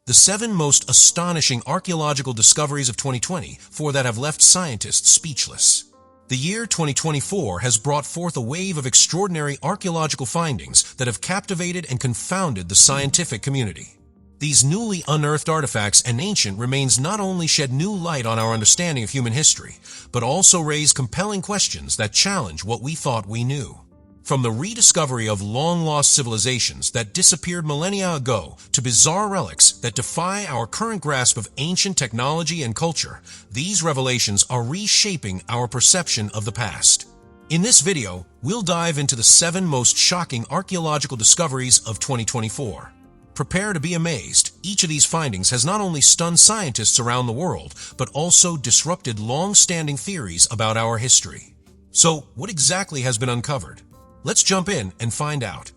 The 7 most astonishing archaeological discoveries of 2024 that have left scientists speechless. The year 2024 has brought forth a wave of extraordinary archaeological findings that have captivated and confounded the scientific community. These newly unearthed artifacts and ancient remains not only shed new light on our understanding of human history, but also raise compelling questions that challenge what we thought we knew. From the rediscovery of long-lost civilizations that disappeared millennia ago to bizarre relics that defy our current grasp of ancient technology and culture, these revelations are reshaping our perception of the past. In this video, we'll dive into the 7 most shocking archaeological discoveries of 2024. Prepare to be amazed. Each of these findings has not only stunned scientists around the world, but also disrupted long-standing theories about our history. So, what exactly has been uncovered? Let's jump in and find out.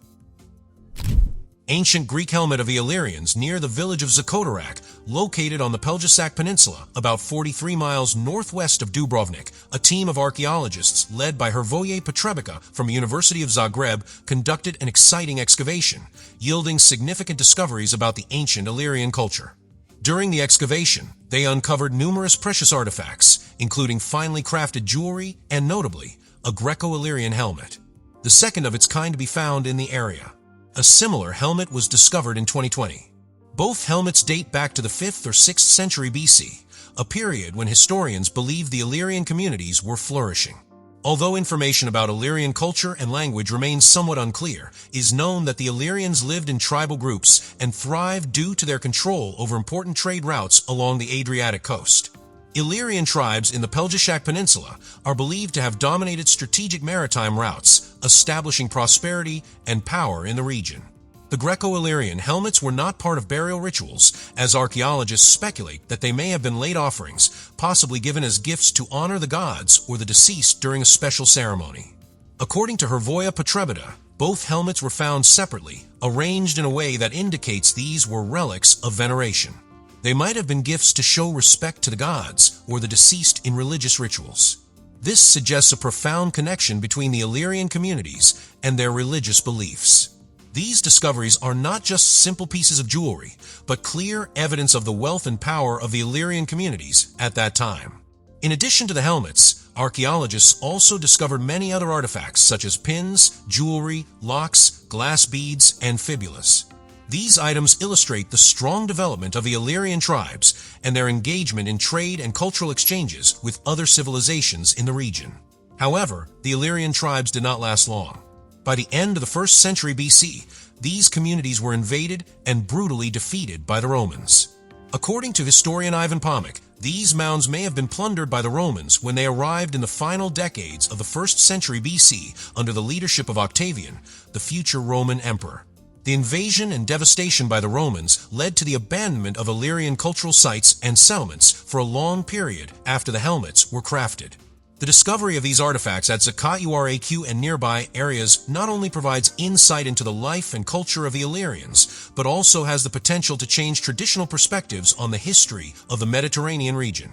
Ancient Greek helmet of the Illyrians near the village of Zakotorak, located on the Peljasak Peninsula, about 43 miles northwest of Dubrovnik. A team of archaeologists led by Hrvoje Potrebica from the University of Zagreb conducted an exciting excavation, yielding significant discoveries about the ancient Illyrian culture. During the excavation, they uncovered numerous precious artifacts, including finely crafted jewelry and, notably, a Greco-Illyrian helmet, the second of its kind to be found in the area. A similar helmet was discovered in 2020. Both helmets date back to the 5th or 6th century BC, a period when historians believe the Illyrian communities were flourishing. Although information about Illyrian culture and language remains somewhat unclear, it is known that the Illyrians lived in tribal groups and thrived due to their control over important trade routes along the Adriatic coast. Illyrian tribes in the Peljasak Peninsula are believed to have dominated strategic maritime routes, establishing prosperity and power in the region. The Greco-Illyrian helmets were not part of burial rituals, as archaeologists speculate that they may have been late offerings, possibly given as gifts to honor the gods or the deceased during a special ceremony. According to Hrvoje Potrebica, both helmets were found separately, arranged in a way that indicates these were relics of veneration. They might have been gifts to show respect to the gods or the deceased in religious rituals. This suggests a profound connection between the Illyrian communities and their religious beliefs. These discoveries are not just simple pieces of jewelry, but clear evidence of the wealth and power of the Illyrian communities at that time. In addition to the helmets, archaeologists also discovered many other artifacts such as pins, jewelry, locks, glass beads, and fibulas. These items illustrate the strong development of the Illyrian tribes and their engagement in trade and cultural exchanges with other civilizations in the region. However, the Illyrian tribes did not last long. By the end of the 1st century BC, these communities were invaded and brutally defeated by the Romans. According to historian Ivan Pomek, these mounds may have been plundered by the Romans when they arrived in the final decades of the 1st century BC under the leadership of Octavian, the future Roman emperor. The invasion and devastation by the Romans led to the abandonment of Illyrian cultural sites and settlements for a long period after the helmets were crafted. The discovery of these artifacts at Zakotorak and nearby areas not only provides insight into the life and culture of the Illyrians, but also has the potential to change traditional perspectives on the history of the Mediterranean region.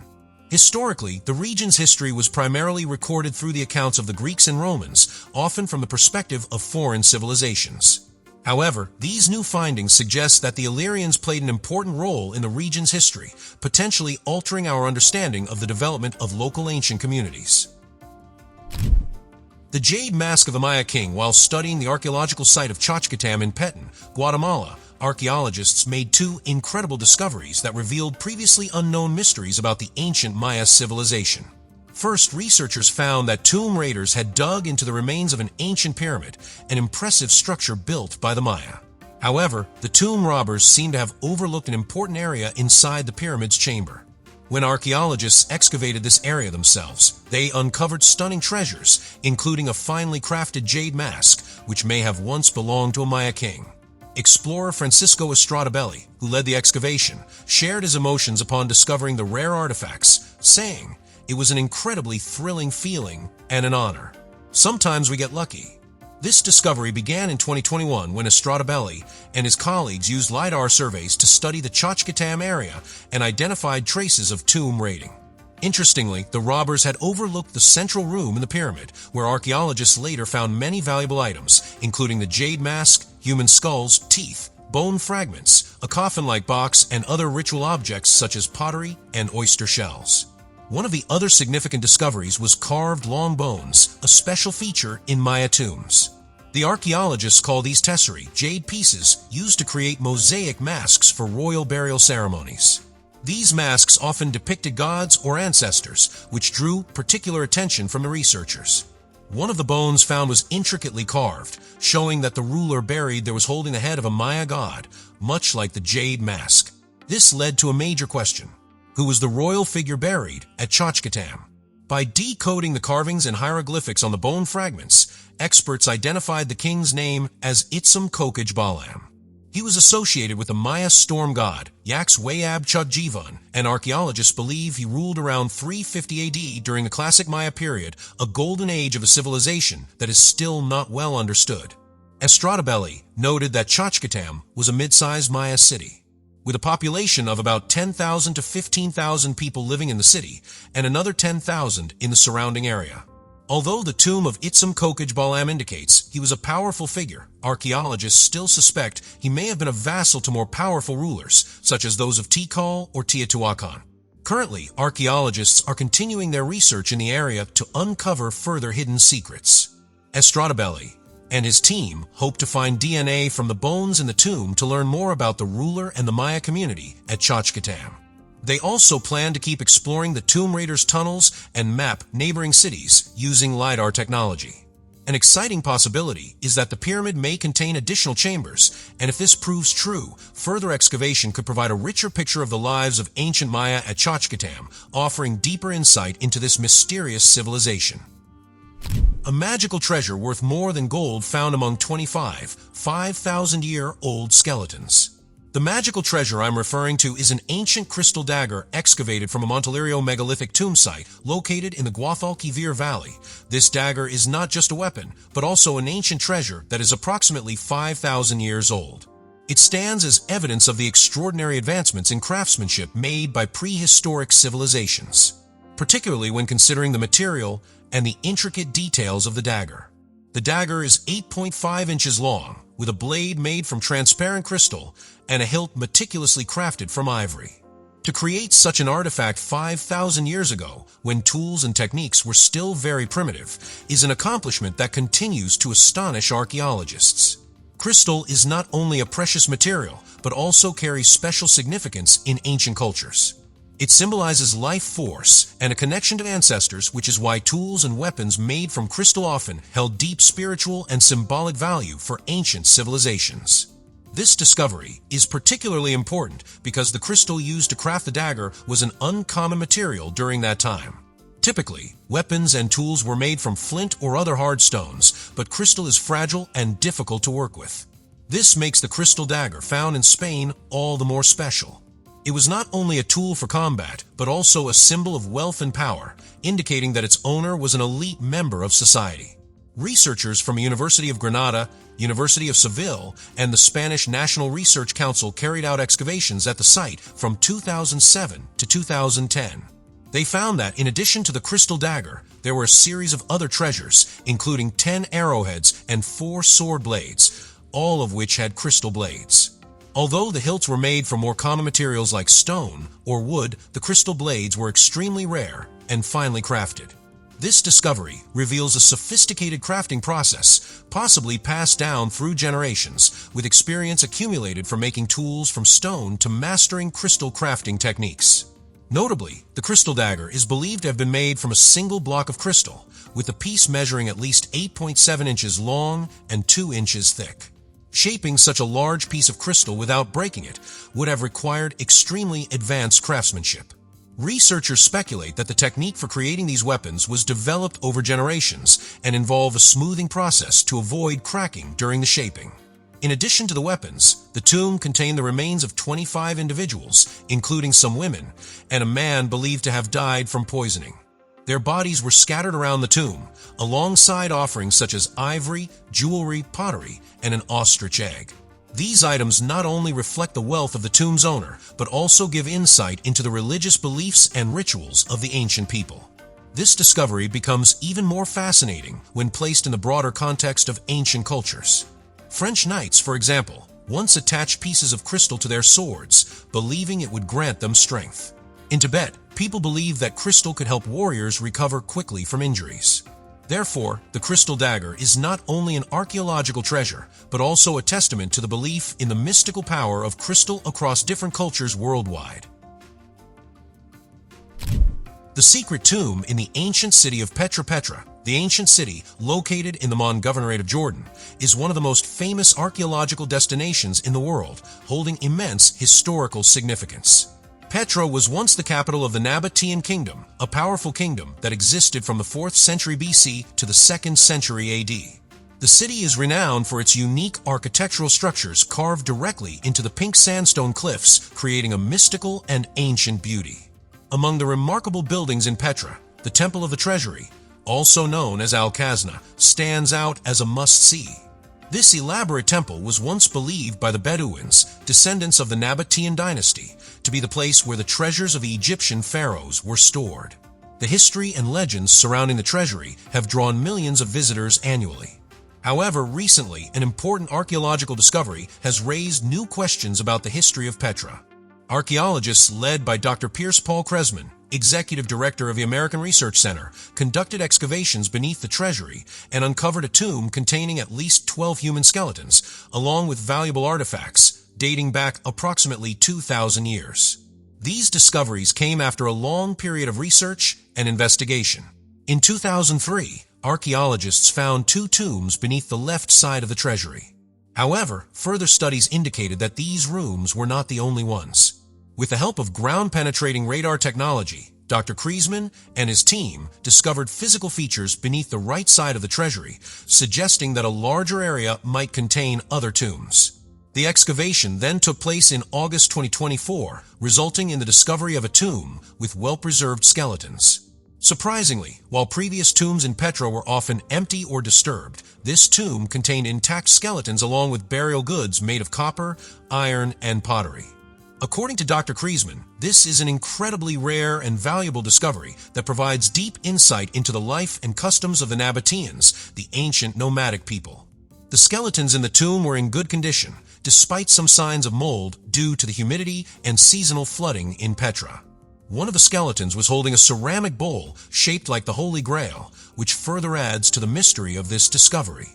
Historically, the region's history was primarily recorded through the accounts of the Greeks and Romans, often from the perspective of foreign civilizations. However, these new findings suggest that the Illyrians played an important role in the region's history, potentially altering our understanding of the development of local ancient communities. The Jade Mask of the Maya King. While studying the archaeological site of Chachkatam in Petén, Guatemala, archaeologists made 2 incredible discoveries that revealed previously unknown mysteries about the ancient Maya civilization. First, researchers found that tomb raiders had dug into the remains of an ancient pyramid, an impressive structure built by the Maya. However, the tomb robbers seem to have overlooked an important area inside the pyramid's chamber. When archaeologists excavated this area themselves, they uncovered stunning treasures, including a finely crafted jade mask, which may have once belonged to a Maya king. Explorer Francisco Estradabelli, who led the excavation, shared his emotions upon discovering the rare artifacts, saying, "It was an incredibly thrilling feeling and an honor. Sometimes we get lucky." This discovery began in 2021 when Estradabelli and his colleagues used LiDAR surveys to study the Chachkatam area and identified traces of tomb raiding. Interestingly, the robbers had overlooked the central room in the pyramid, where archaeologists later found many valuable items, including the jade mask, human skulls, teeth, bone fragments, a coffin-like box, and other ritual objects such as pottery and oyster shells. One of the other significant discoveries was carved long bones, a special feature in Maya tombs. The archaeologists call these tesserae jade pieces used to create mosaic masks for royal burial ceremonies. These masks often depicted gods or ancestors, which drew particular attention from the researchers. One of the bones found was intricately carved, showing that the ruler buried there was holding the head of a Maya god, much like the jade mask. This led to a major question: who was the royal figure buried at Chachkatam? By decoding the carvings and hieroglyphics on the bone fragments, experts identified the king's name as Itsum Kokaj Balam. He was associated with the Maya storm god, Yaxwayab Chugjivan, and archaeologists believe he ruled around 350 AD during the classic Maya period, a golden age of a civilization that is still not well understood. Estratabelli noted that Chachkatam was a mid-sized Maya city, with a population of about 10,000 to 15,000 people living in the city, and another 10,000 in the surrounding area. Although the tomb of Itsum Kokaj Balam indicates he was a powerful figure, archaeologists still suspect he may have been a vassal to more powerful rulers, such as those of Tikal or Teotihuacan. Currently, archaeologists are continuing their research in the area to uncover further hidden secrets. Estratabelli and his team hope to find DNA from the bones in the tomb to learn more about the ruler and the Maya community at Chachkatam. They also plan to keep exploring the Tomb Raiders' tunnels and map neighboring cities using LiDAR technology. An exciting possibility is that the pyramid may contain additional chambers, and if this proves true, further excavation could provide a richer picture of the lives of ancient Maya at Chachkatam, offering deeper insight into this mysterious civilization. A magical treasure worth more than gold found among 25 5,000-year-old skeletons. The magical treasure I'm referring to is an ancient crystal dagger excavated from a Montolerio megalithic tomb site located in the Guadalquivir Valley. This dagger is not just a weapon, but also an ancient treasure that is approximately 5,000 years old. It stands as evidence of the extraordinary advancements in craftsmanship made by prehistoric civilizations, particularly when considering the material and the intricate details of the dagger. The dagger is 8.5 inches long, with a blade made from transparent crystal and a hilt meticulously crafted from ivory. To create such an artifact 5,000 years ago, when tools and techniques were still very primitive, is an accomplishment that continues to astonish archaeologists. Crystal is not only a precious material, but also carries special significance in ancient cultures. It symbolizes life force and a connection to ancestors, which is why tools and weapons made from crystal often held deep spiritual and symbolic value for ancient civilizations. This discovery is particularly important because the crystal used to craft the dagger was an uncommon material during that time. Typically, weapons and tools were made from flint or other hard stones, but crystal is fragile and difficult to work with. This makes the crystal dagger found in Spain all the more special. It was not only a tool for combat, but also a symbol of wealth and power, indicating that its owner was an elite member of society. Researchers from the University of Granada, University of Seville, and the Spanish National Research Council carried out excavations at the site from 2007 to 2010. They found that, in addition to the crystal dagger, there were a series of other treasures, including 10 arrowheads and 4 sword blades, all of which had crystal blades. Although the hilts were made from more common materials like stone or wood, the crystal blades were extremely rare and finely crafted. This discovery reveals a sophisticated crafting process, possibly passed down through generations, with experience accumulated from making tools from stone to mastering crystal crafting techniques. Notably, the crystal dagger is believed to have been made from a single block of crystal, with the piece measuring at least 8.7 inches long and 2 inches thick. Shaping such a large piece of crystal without breaking it would have required extremely advanced craftsmanship. Researchers speculate that the technique for creating these weapons was developed over generations and involved a smoothing process to avoid cracking during the shaping. In addition to the weapons, the tomb contained the remains of 25 individuals, including some women, and a man believed to have died from poisoning. Their bodies were scattered around the tomb, alongside offerings such as ivory, jewelry, pottery, and an ostrich egg. These items not only reflect the wealth of the tomb's owner, but also give insight into the religious beliefs and rituals of the ancient people. This discovery becomes even more fascinating when placed in the broader context of ancient cultures. French knights, for example, once attached pieces of crystal to their swords, believing it would grant them strength. In Tibet, people believed that crystal could help warriors recover quickly from injuries. Therefore, the crystal dagger is not only an archaeological treasure, but also a testament to the belief in the mystical power of crystal across different cultures worldwide. The secret tomb in the ancient city of Petra, the ancient city located in the Mon Governorate of Jordan, is one of the most famous archaeological destinations in the world, holding immense historical significance. Petra was once the capital of the Nabatean kingdom, a powerful kingdom that existed from the 4th century BC to the 2nd century AD. The city is renowned for its unique architectural structures carved directly into the pink sandstone cliffs, creating a mystical and ancient beauty. Among the remarkable buildings in Petra, the Temple of the Treasury, also known as Al-Khazna, stands out as a must-see. This elaborate temple was once believed by the Bedouins, descendants of the Nabatean dynasty, to be the place where the treasures of the Egyptian pharaohs were stored. The history and legends surrounding the treasury have drawn millions of visitors annually. However, recently, an important archaeological discovery has raised new questions about the history of Petra. Archaeologists led by Dr. Pierce Paul Kresman, executive director of the American Research Center, conducted excavations beneath the treasury and uncovered a tomb containing at least 12 human skeletons, along with valuable artifacts dating back approximately 2,000 years. These discoveries came after a long period of research and investigation. In 2003, archaeologists found 2 tombs beneath the left side of the treasury. However, further studies indicated that these rooms were not the only ones. With the help of ground-penetrating radar technology, Dr. Kresman and his team discovered physical features beneath the right side of the treasury, suggesting that a larger area might contain other tombs. The excavation then took place in August 2024, resulting in the discovery of a tomb with well-preserved skeletons. Surprisingly, while previous tombs in Petra were often empty or disturbed, this tomb contained intact skeletons along with burial goods made of copper, iron, and pottery. According to Dr. Kresman, this is an incredibly rare and valuable discovery that provides deep insight into the life and customs of the Nabateans, the ancient nomadic people. The skeletons in the tomb were in good condition, despite some signs of mold due to the humidity and seasonal flooding in Petra. One of the skeletons was holding a ceramic bowl shaped like the Holy Grail, which further adds to the mystery of this discovery.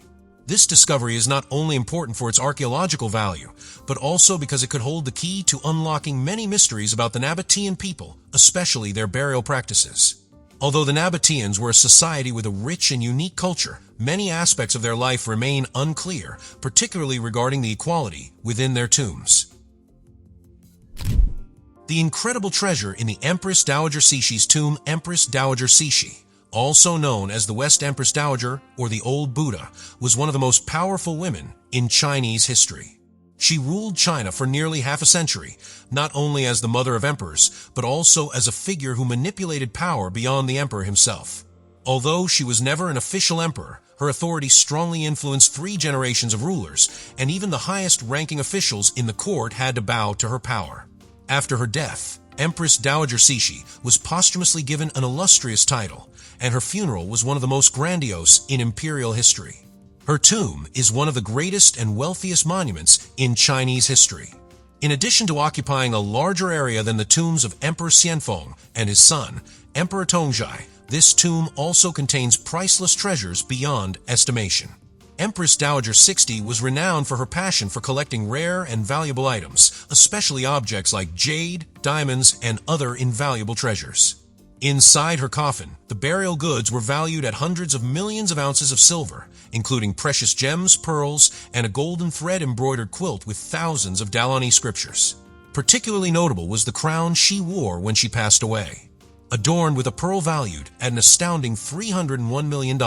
This discovery is not only important for its archaeological value, but also because it could hold the key to unlocking many mysteries about the Nabatean people, especially their burial practices. Although the Nabateans were a society with a rich and unique culture, many aspects of their life remain unclear, particularly regarding the equality within their tombs. The incredible treasure in the Empress Dowager Cixi's tomb, Empress Dowager Cixi, also known as the West Empress Dowager or the Old Buddha, was one of the most powerful women in Chinese history. She ruled China for nearly half a century, not only as the mother of emperors, but also as a figure who manipulated power beyond the emperor himself. Although she was never an official emperor, her authority strongly influenced 3 generations of rulers, and even the highest-ranking officials in the court had to bow to her power. After her death, Empress Dowager Cixi was posthumously given an illustrious title, and her funeral was one of the most grandiose in imperial history. Her tomb is one of the greatest and wealthiest monuments in Chinese history. In addition to occupying a larger area than the tombs of Emperor Xianfeng and his son, Emperor Tongzhai, this tomb also contains priceless treasures beyond estimation. Empress Dowager Cixi was renowned for her passion for collecting rare and valuable items, especially objects like jade, diamonds, and other invaluable treasures. Inside her coffin, the burial goods were valued at hundreds of millions of ounces of silver, including precious gems, pearls, and a golden thread-embroidered quilt with thousands of Dalani scriptures. Particularly notable was the crown she wore when she passed away, adorned with a pearl valued at an astounding $301 million.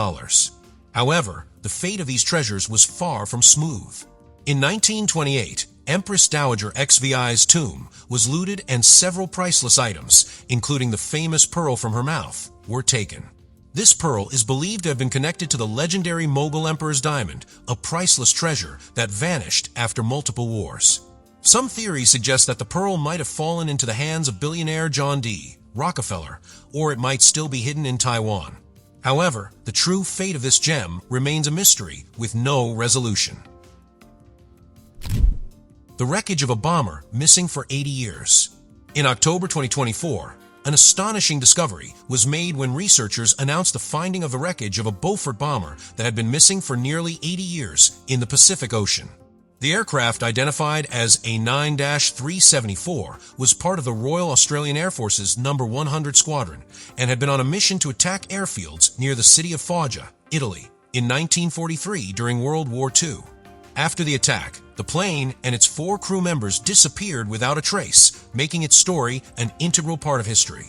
However, the fate of these treasures was far from smooth. In 1928, Empress Dowager XVI's tomb was looted and several priceless items, including the famous pearl from her mouth, were taken. This pearl is believed to have been connected to the legendary Mughal Emperor's diamond, a priceless treasure that vanished after multiple wars. Some theories suggest that the pearl might have fallen into the hands of billionaire John D. Rockefeller, or it might still be hidden in Taiwan. However, the true fate of this gem remains a mystery with no resolution. the wreckage of a bomber missing for 80 years. In October 2024, an astonishing discovery was made when researchers announced the finding of the wreckage of a Beaufort bomber that had been missing for nearly 80 years in the Pacific Ocean. The aircraft, identified as a 9-374, was part of the Royal Australian Air Force's No. 100 Squadron and had been on a mission to attack airfields near the city of Foggia, Italy, in 1943 during World War II. After the attack, the plane and its 4 crew members disappeared without a trace, making its story an integral part of history.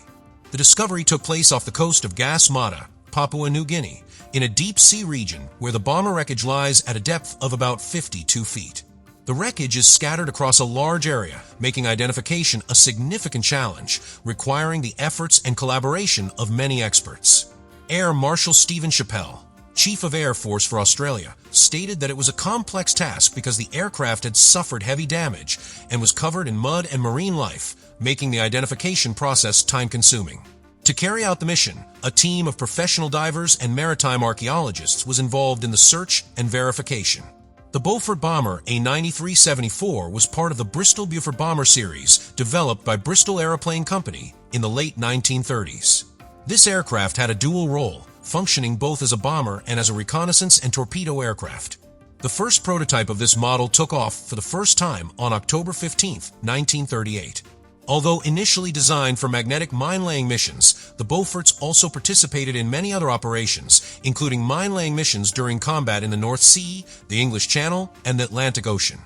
The discovery took place off the coast of Gas Mata, Papua New Guinea, in a deep-sea region where the bomber wreckage lies at a depth of about 52 feet. The wreckage is scattered across a large area, making identification a significant challenge, requiring the efforts and collaboration of many experts. Air Marshal Stephen Chappell, Chief of Air Force for Australia, stated that it was a complex task because the aircraft had suffered heavy damage and was covered in mud and marine life, making the identification process time-consuming. To carry out the mission, a team of professional divers and maritime archaeologists was involved in the search and verification. The Beaufort bomber A9374 was part of the Bristol-Beaufort bomber series developed by Bristol Aeroplane Company in the late 1930s. This aircraft had a dual role, functioning both as a bomber and as a reconnaissance and torpedo aircraft. The first prototype of this model took off for the first time on October 15, 1938. Although initially designed for magnetic mine-laying missions, the Beauforts also participated in many other operations, including mine-laying missions during combat in the North Sea, the English Channel, and the Atlantic Ocean.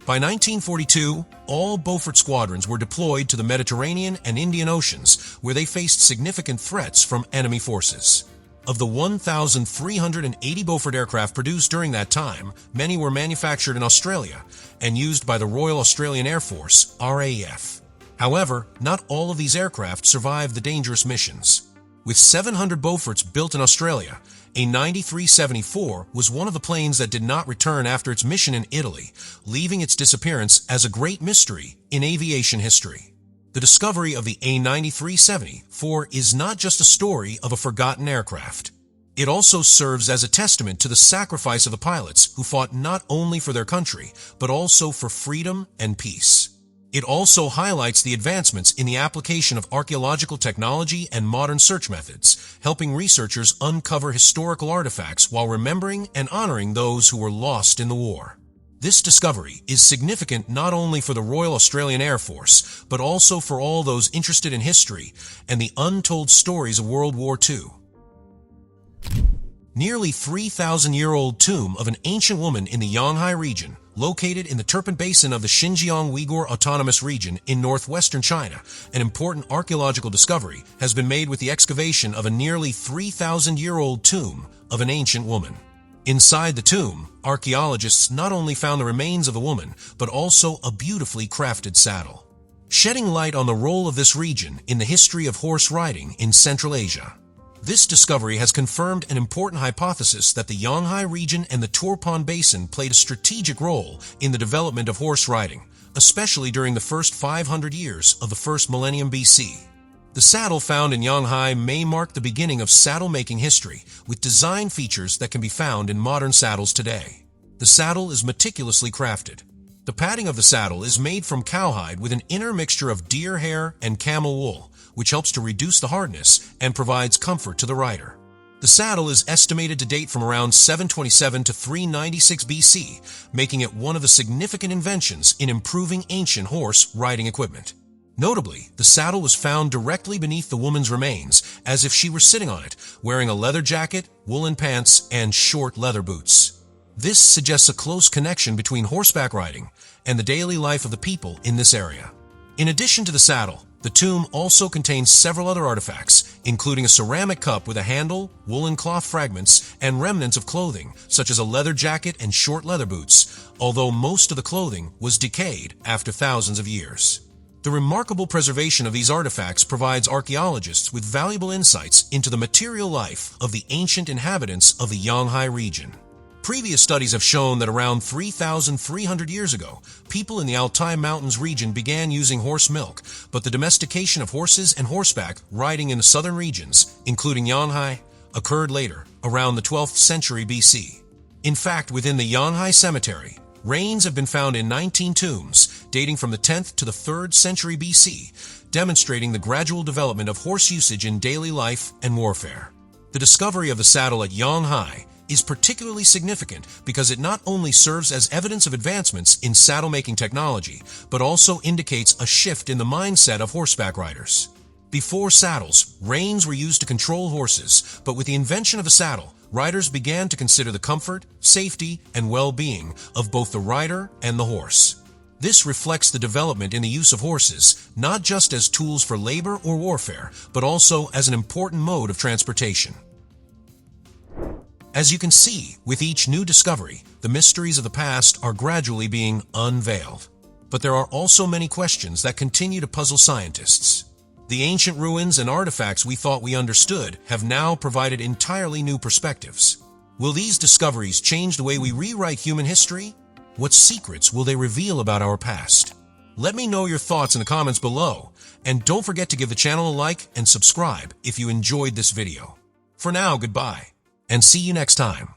By 1942, all Beaufort squadrons were deployed to the Mediterranean and Indian Oceans, where they faced significant threats from enemy forces. Of the 1,380 Beaufort aircraft produced during that time, many were manufactured in Australia and used by the Royal Australian Air Force, RAF. However, not all of these aircraft survived the dangerous missions. With 700 Beauforts built in Australia, a 9374 was one of the planes that did not return after its mission in Italy, leaving its disappearance as a great mystery in aviation history. The discovery of the A9374 is not just a story of a forgotten aircraft. It also serves as a testament to the sacrifice of the pilots who fought not only for their country, but also for freedom and peace. It also highlights the advancements in the application of archaeological technology and modern search methods, helping researchers uncover historical artifacts while remembering and honoring those who were lost in the war. This discovery is significant not only for the Royal Australian Air Force, but also for all those interested in history and the untold stories of World War II. Nearly 3,000-year-old tomb of an ancient woman in the Yonghai region, located in the Turpan Basin of the Xinjiang Uyghur Autonomous Region in northwestern China, an important archaeological discovery has been made with the excavation of a nearly 3,000-year-old tomb of an ancient woman. Inside the tomb, archaeologists not only found the remains of a woman, but also a beautifully crafted saddle, shedding light on the role of this region in the history of horse riding in Central Asia. This discovery has confirmed an important hypothesis that the Yonghai region and the Turpan Basin played a strategic role in the development of horse riding, especially during the first 500 years of the first millennium BC. The saddle found in Yonghai may mark the beginning of saddle-making history, with design features that can be found in modern saddles today. The saddle is meticulously crafted. The padding of the saddle is made from cowhide with an inner mixture of deer hair and camel wool, which helps to reduce the hardness and provides comfort to the rider. The saddle is estimated to date from around 727 to 396 BC, making it one of the significant inventions in improving ancient horse riding equipment. Notably, the saddle was found directly beneath the woman's remains, as if she were sitting on it, wearing a leather jacket, woolen pants, and short leather boots. This suggests a close connection between horseback riding and the daily life of the people in this area. In addition to the saddle, the tomb also contains several other artifacts, including a ceramic cup with a handle, woolen cloth fragments, and remnants of clothing, such as a leather jacket and short leather boots, although most of the clothing was decayed after thousands of years. The remarkable preservation of these artifacts provides archaeologists with valuable insights into the material life of the ancient inhabitants of the Yonghai region. Previous studies have shown that around 3,300 years ago, people in the Altai Mountains region began using horse milk, but the domestication of horses and horseback riding in the southern regions, including Yonghai, occurred later, around the 12th century BC. In fact, within the Yonghai Cemetery, reins have been found in 19 tombs, dating from the 10th to the 3rd century BC, demonstrating the gradual development of horse usage in daily life and warfare. The discovery of the saddle at Yonghai is particularly significant because it not only serves as evidence of advancements in saddle-making technology, but also indicates a shift in the mindset of horseback riders. Before saddles, reins were used to control horses, but with the invention of a saddle, riders began to consider the comfort, safety, and well-being of both the rider and the horse. This reflects the development in the use of horses, not just as tools for labor or warfare, but also as an important mode of transportation. As you can see, with each new discovery, the mysteries of the past are gradually being unveiled. But there are also many questions that continue to puzzle scientists. The ancient ruins and artifacts we thought we understood have now provided entirely new perspectives. Will these discoveries change the way we rewrite human history? What secrets will they reveal about our past? Let me know your thoughts in the comments below, and don't forget to give the channel a like and subscribe if you enjoyed this video. For now, goodbye, and see you next time.